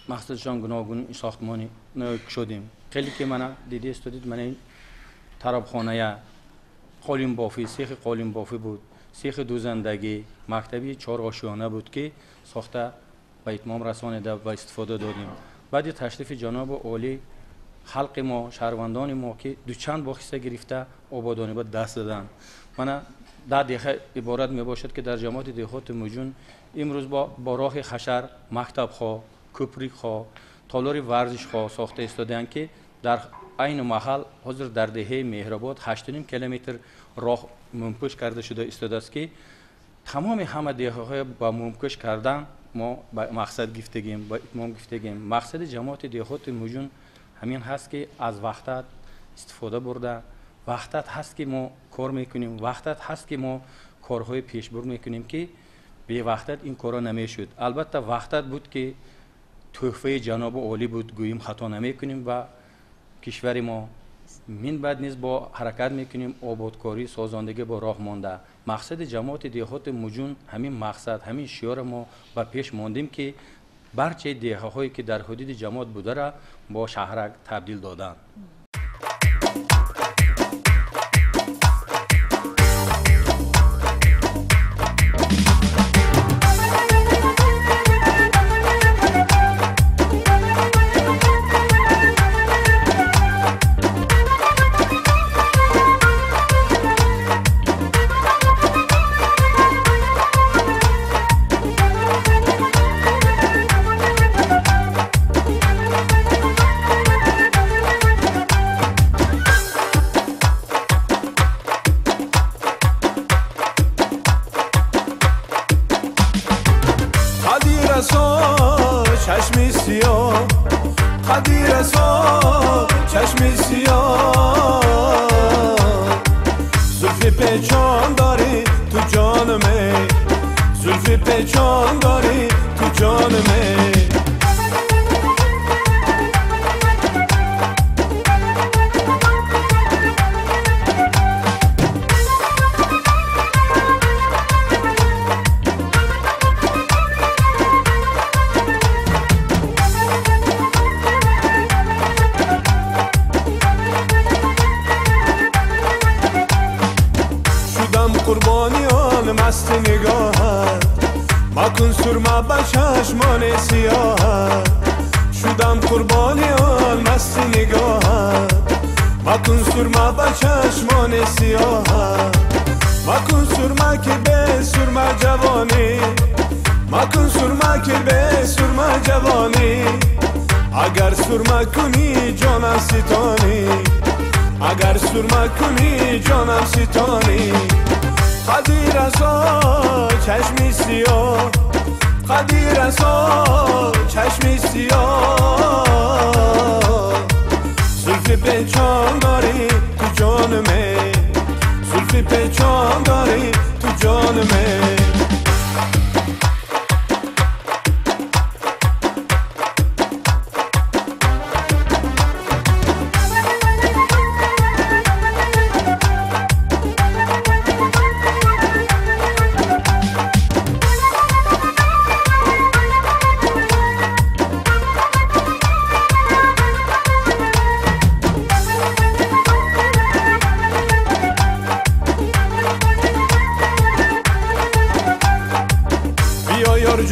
مقصدشان گوناگون ساختمانی نو شدیم. خیلی که من دیدی استودید من این طرابخانه قالین بافی سیخ قالین بافی بود، سیخ دوزندگی مکتبی 4 آشیانه بود که ساخته به اتمام رسانیده و استفاده دادیم. بعد تشریف جناب عالی خلق ما شهروندان ما که دوچند باخسته گرفته آبادانی با دست دادن. من در دیگه عبارت می باشد که در جماعت دهات مجون امروز با راه خشر مکتب خواه کپری خواه تالار ورزش خواه ساخته استادند که در این محل حاضر در دهه مهرآباد 8.5 کیلومتر راه منپوش کرده شده استاد است که تمام همه دهه های با منپوش کردن ما مقصد گفتگیم با اتمام گفتگیم. مقصد جماعت دهات مجون همین هست که از وحدت استفاده برده، وحدت هست که ما کار میکنیم، وحدت هست که ما کارهای پیشبرد میکنیم که به وحدت این کارا نمیشد. البته وحدت بود که تحفه جناب عالی بود، گوییم خطا نمیکنیم و کشور ما من بعد نیز با حرکت میکنیم آبادکاری سازندگی با راه مانده. مقصد جماعت دهات مجون همین مقصد همین شعار ما و پیش ماندیم که برچه دهه هایی که در حدود جماعت بوده را با شهرک تبدیل دادن. رسا چشمی سیاه قدیر رسا چشمی سیاه زلفی پیچان داری تو جانمه زلفی پیچان داری تو جانمه قربانی آن مست نگاهت مکن سرما به چشمان سیاهت شدم قربانی آن مست نگاهت مکن سرما به چشمان سیاهت مکن سرما که به سرما جوانی مکن سرما که به سرما جوانی اگر سرما کنی جانم ستانی اگر سرما کنی جانم ستانی قدیر رسا چشمی سیاه قدیر رسا چشمی سیاه زلفی پیچان داری تو جانمه زلفی پیچان داری تو جانمه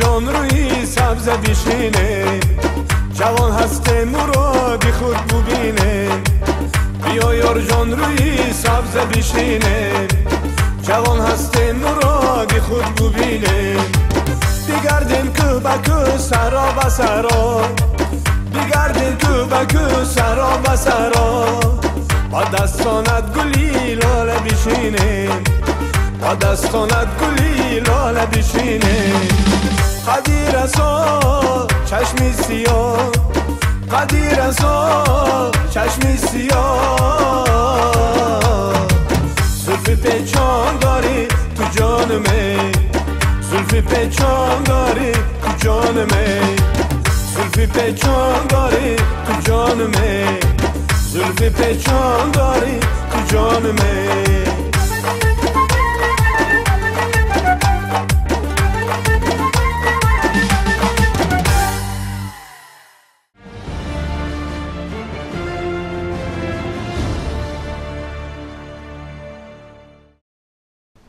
جان روی سبز بشینه جوان هست مراد خود ببینه بیا یار جان روی سبز بشینه جوان هست مراد خود ببینه بگردیم که بکو سرا و سرا بگردیم که بکو سرا و سرا با دستانت گلی لاله بشینه با دستانت گلی لاله بشینه قدیر رسا چشمی سیاه قدیر رسا چشمی سیاه زلفی پیچان داری تو جانمه زلفی پیچان داری تو جانمه زلفی پیچان داری تو جانمه زلفی پیچان داری تو جانمه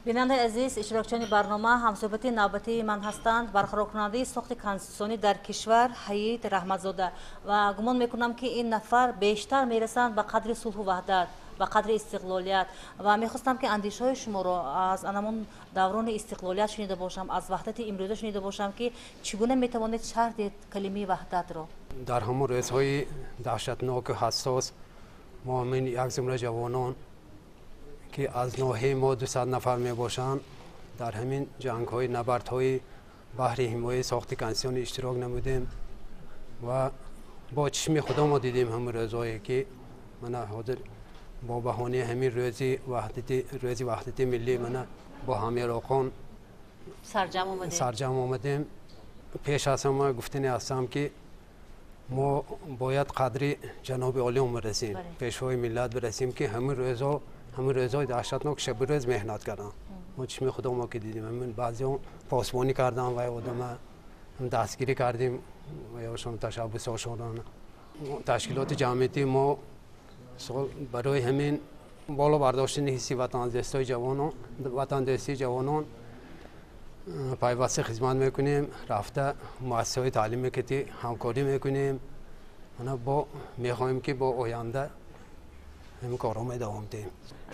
بیننده عزیز، اشتراکچیان برنامه همصحبتی نوبتی من هستند. برقرار کننده ساخت کانستیتوسیونی در کشور حیات رحمتزاده و گمان میکنم که این نفر بیشتر میرسند به قدر صلح و وحدت و قدر استقلالیت و میخواستم که اندیشه های شما رو از انمون دوران استقلالیت شنیده باشم، از وحدت امروزه شنیده باشم که چگونه میتوانید شرح دهید کلمه وحدت رو. در همون روزهای دهشتناک و حساس ما همین یک زمره جوانان که از ناحیه ما 200 نفر می باشند در همین جنگ های نبرد های بحر حمایه ساخت کانستیتوسیون اشتراک نمودیم و با چشم خدا ما دیدیم همون روزایی که من حاضر با بهانه همین روز وحدت ملی من با همه راقان سرجم آمدیم. پیش از همه گفتنی هستم که ما باید قدر جناب عالی برسیم، پیشوای ملت برسیم که همین روزهای دهشتناک شب روز مهنت کردن. ما چشم خدا ما که دیدیم همین بعضی‌ها پاسبانی کردن و آدم دستگیری کردیم و یاشون تشبس شدن. تشکیلات جمعیتی ما برای همین بالا برداشتن حسی وطن دوستی جوانان پیوسته خدمت میکنیم. رفته مؤسسه‌های تعلیمی که همکاری میکنیم. میخواهیم که با آینده همین کارام ادامه دهیم.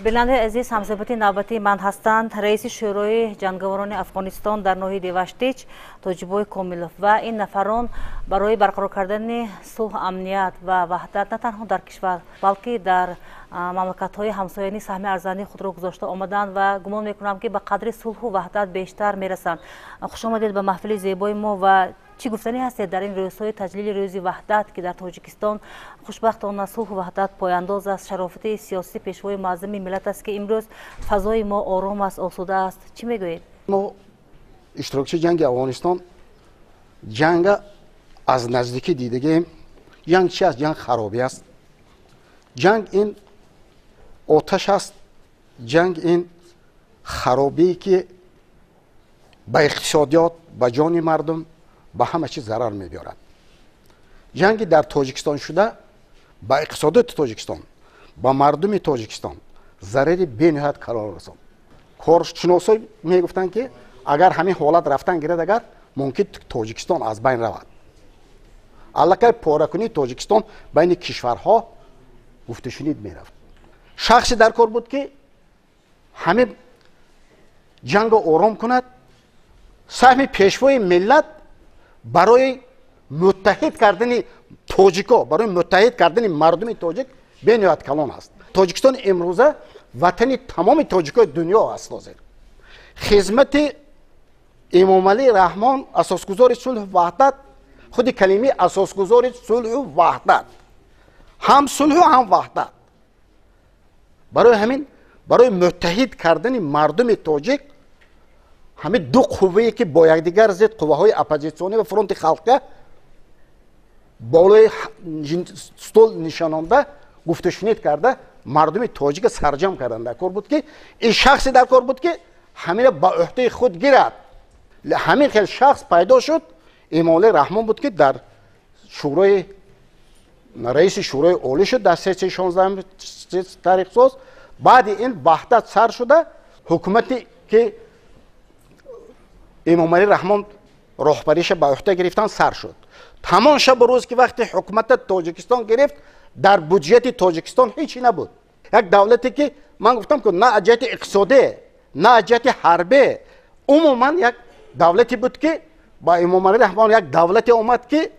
بیننده عزیز، همصحبتی نوبتی من هستند رئیس شورای جنگاوران افغانستان در ناحیه دیوشتیچ توجیبوی کومیلوف و این نفران برای برقرار کردن صلح، امنیت و وحدت نه تنها در کشور بلکه در مملکت‌های همسایگی سهم ارزنده خود را گذاشته آمدند و گمان میکنم که به قدر صلح و وحدت بیشتر میرسند. خوش آمدید به محفل زیبای ما و چی گفتنی هستید در این روزهای تجلیل روز وحدت که در تاجیکستان خوشبختانه صلح و وحدت پایانداز است، شرافت سیاسی پیشوای معظم ملت است که امروز فضای ما آرام است، آسوده است، چی میگویید؟ ما اشتراکچی جنگ افغانستان جنگ از نزدیکی دیدگیم. جنگ چی است؟ جنگ خرابی است. جنگ این آتش است. جنگ این خرابی که به اقتصادیات، به جان مردم، به همه چیز ضرر می‌برد. جنگی در تاجیکستان شده به اقتصادیات تاجیکستان، به مردم تاجیکستان ضرری بی‌نهایت کلان رساند. کارشناسا میگفتند که اگر همین حالت رفتن گیرد، اگر ممکن تاجیکستان از بین رود. علاقه پاره‌کنی تاجیکستان بین کشورها گفته شنید میرفت. شخصی در کار بود که همه جنگ آرام کند. سهم پیشوای ملت برای متحد کردن تاجیکا، برای متحد کردن مردم تاجیک بی‌نهایت کلان است. تاجیکستان امروزه وطن تمام تاجیکای دنیا است. حاضر خدمت امام علی رحمان اساسگزار صلح و وحدت، خود کلمه اساسگزار صلح و وحدت، هم صلح و هم وحدت. برای همین برای متحد کردن مردم تاجیک همه دو قوه‌ای که با یکدیگر ضد قوه‌های اپوزیسیونی و فرونت خلقه بالای стол نشانانده گفته شنید کرده مردم تاجیک سرجم کردن در کار بود که این شخصی در کار بود که همین با عهده خود گیرد. همین خیلی شخص پیدا شد. امام علی رحمان بود که در شورای رئیس شورای عالی شد در 16 تاریخ ساز. بعد این وحدت سر شده، حکومتی که امام علی رحمان رهبریش به عهده گرفتن سر شد. تمام شب روز که وقتی حکومت تاجیکستان گرفت، در بودجت تاجیکستان هیچی نبود. یک دولتی که من گفتم که نه از جهت اقتصادی نه از جهت حربی، عموما یک دولتی بود که با امام علی رحمان یک دولتی اومد که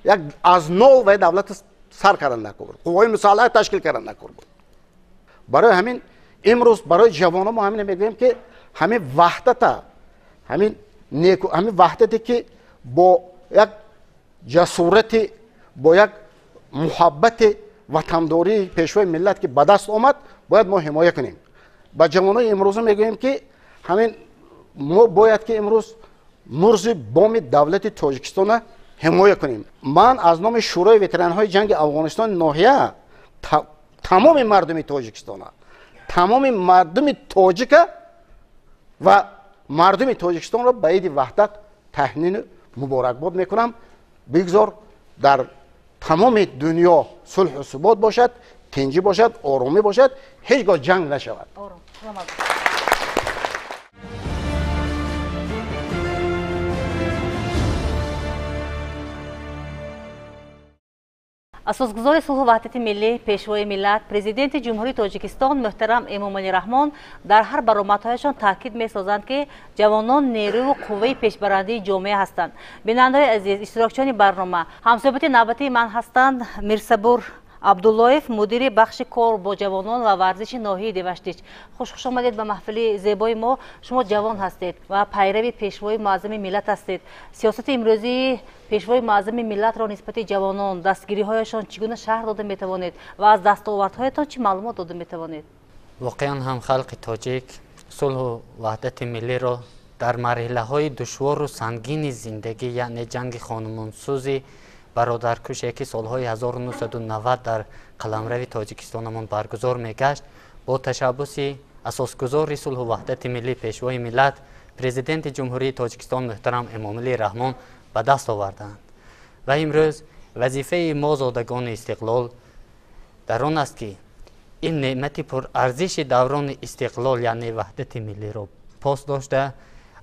یک از نو و دولت سر کردن نکرد، قوای مسلحه تشکیل کردن نکرد. برای همین امروز برای جوانان ما همین میگیم که همین وحدت، همین وحدتی که با یک جسارت، با یک محبت وطنداری پیشوای ملت که به دست آمد باید ما حمایت کنیم. با جوانای امروز میگوییم که همین ما باید که امروز مرز بام دولت تاجیکستان حمایت کنیم. من از نام شورای وترانهای جنگ افغانستان ناحیه تمام مردم تاجیکستان، تمام مردم تاجیک و مردم تاجیکستان را به عید وحدت تهنیت مبارکباد میکنم. بگذار در تمام دنیا صلح و ثبات باشد، تنجی باشد، آرامی باشد، هیچگاه جنگ نشود. اساسگزار صلح و وحدت ملی، پیشوای ملت، پرزیدنت جمهوری تاجیکستان محترم امام علی رحمان در هر برآمدهایشان تاکید می‌سازند که جوانان نیرو و قوه پیشبرنده جامعه هستند. بینندگان عزیز، اشتراکچیان برنامه همصحبت نوبتی من هستند میرصبور عبداللهیف، مدیر بخش کار با جوانان و ورزش ناحیه دیوشتیچ. خوش آمدید به محفل زیبای ما. شما جوان هستید و پیرو پیشوای معظم ملت هستید. سیاست امروزی پیشوای معظم ملت را نسبت جوانان، دستگیری هایشان چگونه شرح داده میتوانید و از دستاوردهایتان چه معلومات داده میتوانید؟ واقعا هم خلق تاجیک صلح و وحدت ملی را در مرحله های دشوار و سنگین زندگی، یعنی جنگ خانمانسوزی برادرکشی که سالهای 1990 در قلمرو تاجیکستانمان برگزار میگشت، با تشبث اساسگزار صلح و وحدت ملی پیشوای ملت پرزیدنت جمهوری تاجیکستان محترم امام علی رحمان به دست آوردند. و امروز وظیفه ما زادگان استقلال در آن است که این نعمت پر ارزش دوران استقلال یعنی وحدت ملی را پاس داشته،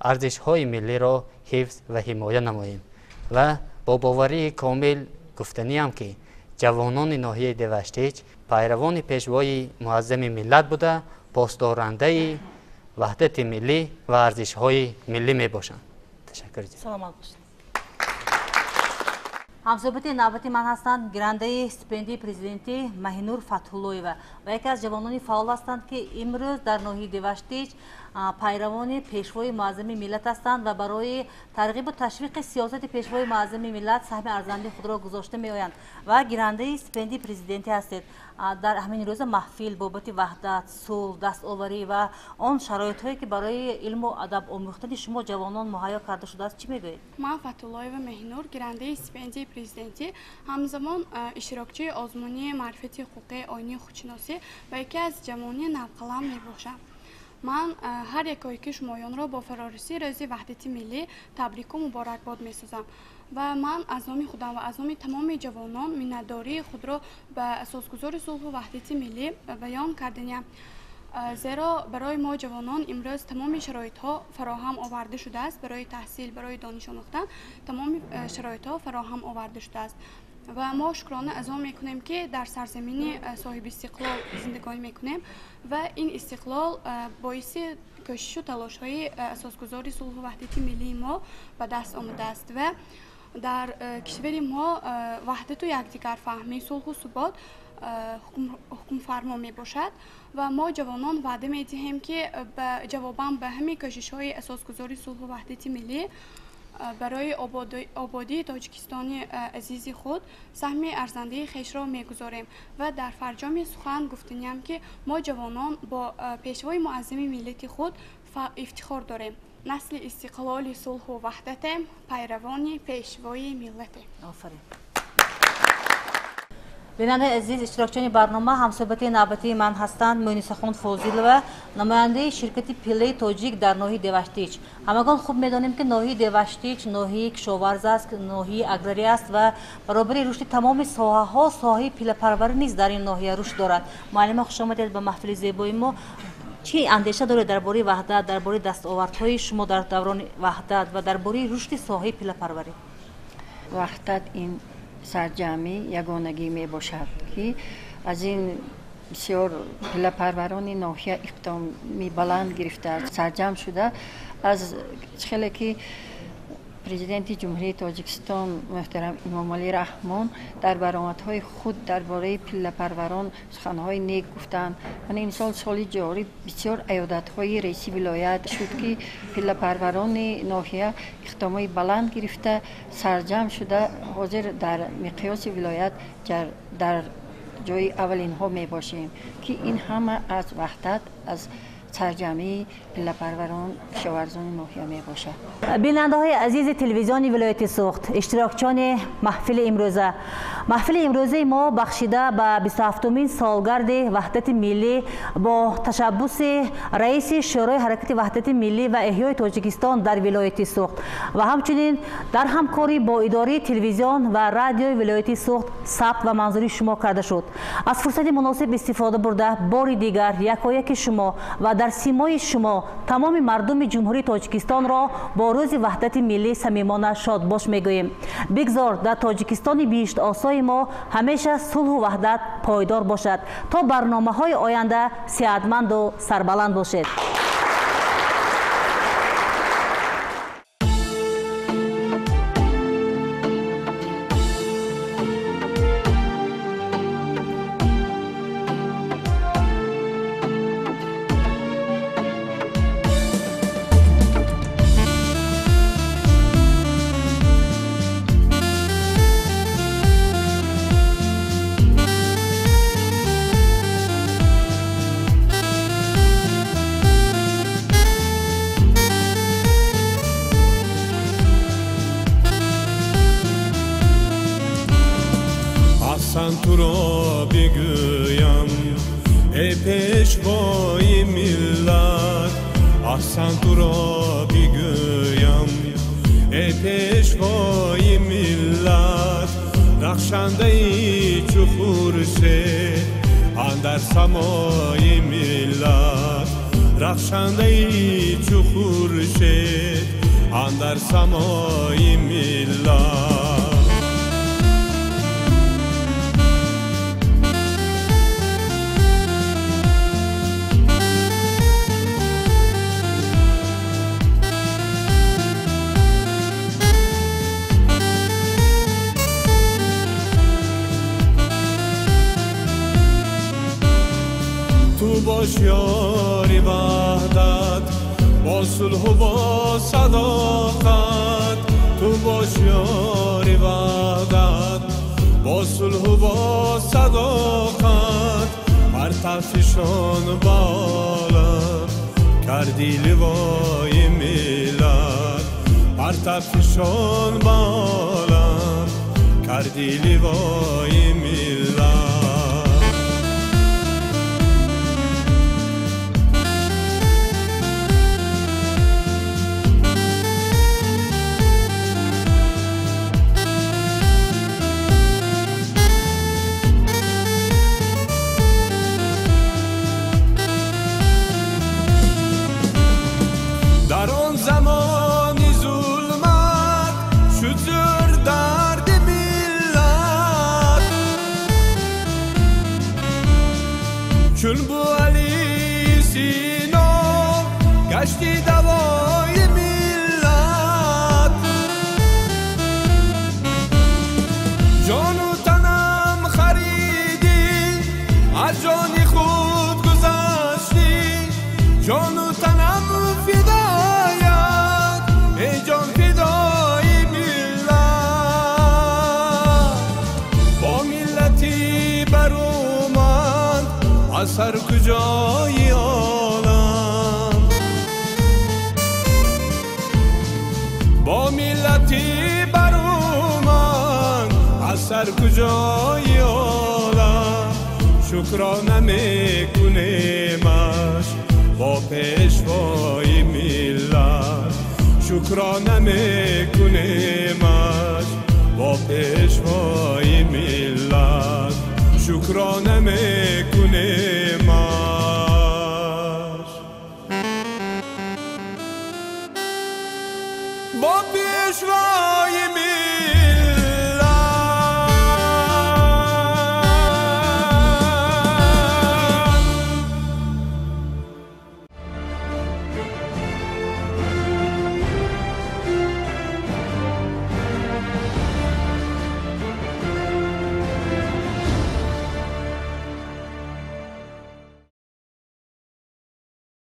ارزش های ملی را حفظ و حمایت نماییم و با باوری کامل گفتنیم که جوانان ناحیه دیوشتیچ پیروان پیشوای معظم ملت بوده، پاسدارنده وحدت ملی و ارزش های ملی می باشند. تشکر. سلامت باشید. همصحبت نوبتی من هستند گرانده استیپندی پرزیدنتی ماهینور فتح‌اللهیوه و یکی از جوانان فعال هستند که امروز در ناحیه دیوشتیچ پیروان پیشوای معظم ملت هستند و برای ترغیب و تشویق سیاست پیشوای معظم ملت سهم ارزنده خود را گذاشته میآیند و گیرنده استیپندی پرزیدنتی هستید. در همین روز محفل بابت وحدت، صلح، دستاوری و آن شرایط‌هایی که برای علم و ادب آموختن شما جوانان مهیا کرده شده است چی میگویید؟ من فتولایو مهنور گیرنده استیپندی پرزیدنتی همزمان اشتراکچی آزمونی معرفت حقوقی آینی خودشناسی و یکی از جوانی نوقلم میباشم. من هر یکی شمایان را با فرارسی روز وحدت ملی تبریک و مبارکباد میسازم و من از نام خودم و از نام تمام جوانان منتداری خود را به اساسگذار صلح و وحدت ملی بیان کردیم. زیرا برای ما جوانان امروز تمام شرایط ها فراهم آورده شده است. برای تحصیل، برای دانش آموختن تمام شرایط ها فراهم آورده شده است و ما شکرانه اعلام میکنیم که در سرزمین صاحب استقلال زندگی میکنیم و این استقلال باعث کوشش و تلاش های اساسگذاری صلح و وحدت ملی ما به دست آمده است و در کشور ما وحدت و یکدیگر فهمی، صلح و ثبات حکم فرما می باشد و ما جوانان وعده می دهیم که جواباً به همین کوشش های اساسگذاری صلح و وحدت ملی برای آبادی تاجیکستان عزیز خود سهم ارزنده خویش را میگذاریم و در فرجام سخن گفتنیم که ما جوانان با پیشوای معظم ملت خود افتخار داریم. نسل استقلال، صلح و وحدت، پیروان پیشوای ملت. آفرین. بیننده عزیز، اشتراکچیان برنامه همصحبت نوبتی من هستند مونیسا خانم فوزیل و نماینده شرکت پله تاجیک در ناحیه دیوشتیچ. همگان خوب میدانیم که ناحیه دیوشتیچ ناحیه کشاورز است، ناحیه اگراری است و برابر رشد تمام ساحه ها ساحه پله پروری نیز در این ناحیه رشد دارد. معلم خوش آمدید به محفل زیبای ما. چی اندیشه دارید درباره وحدت، درباره دستاوردهای شما در دوران وحدت و درباره رشد ساحه پله پروری؟ وحدت این سرجمی یگانگی می باشد که از این بسیار پله پروران ناحیه اقدامی بلند گرفته سرجم شده از خیلی که پرزیدنت جمهوری تاجیکستان محترم امام علی رحمان در برآمدهای خود درباره پله پروران سخنهای نیک گفتند و این سال جاری بسیار عیادت‌های رئیس ولایت شد که پله پروران ناحیه اقدامات بلند گرفته سرجم شده حاضر در مقیاس ولایت در جای اولین ها می باشیم که این همه از وحدت از سرجمی پله پروران کشاورزان ناحیه می باشد. بیننده های عزیز تلویزیون ولایت سوخت، اشتراکچیان محفل امروزه. محفل امروزه ما بخشیده به 27مین سالگرد وحدت ملی با تشبث رئیس شورای حرکت وحدت ملی و احیای تاجیکستان در ولایت سوخت و همچنین در همکاری با اداره تلویزیون و رادیوی ولایت سوخت ثبت و منظوری شما کرده شد. از فرصت مناسب استفاده برده بار دیگر یکایک شما و در سیمای شما تمام مردم جمهوری تاجیکستان را با روز وحدت ملی صمیمانه شاد باش میگوییم. بگذار در تاجیکستان بیشت آسای ما همیشه صلح و وحدت پایدار باشد تا برنامه‌های آینده صحتمند و سربلند باشد. تو را بگویم ای پیشوای ملت احسن تو را بگویم ای پیشوای ملت رخشنده ای چو خورشید اندر سمای ملت رخشنده ای چو خورشید اندر سمای ملت باش یاری وحدت با صلح و با صداقت تو باش یاری وحدت با صلح و با صداقت مرتفشان بالم کردی لوای ملت مرتفشان بالم کردی لوای ملت در آن زمانی ظلمت شد زور درد ملت چون بو علی سینا گشتی دوای ملت جان و تنم خریدی از جان خود گذشتی جان و تنم فدایت ای جان فدای ملت با ملتی برومند از هر کجای عالم با ملتی برومند از هر کجای عالم شکرانه میکنیمش با پیشوای ملت شکرانه میکنیمش با پیشوای ملت شکرانه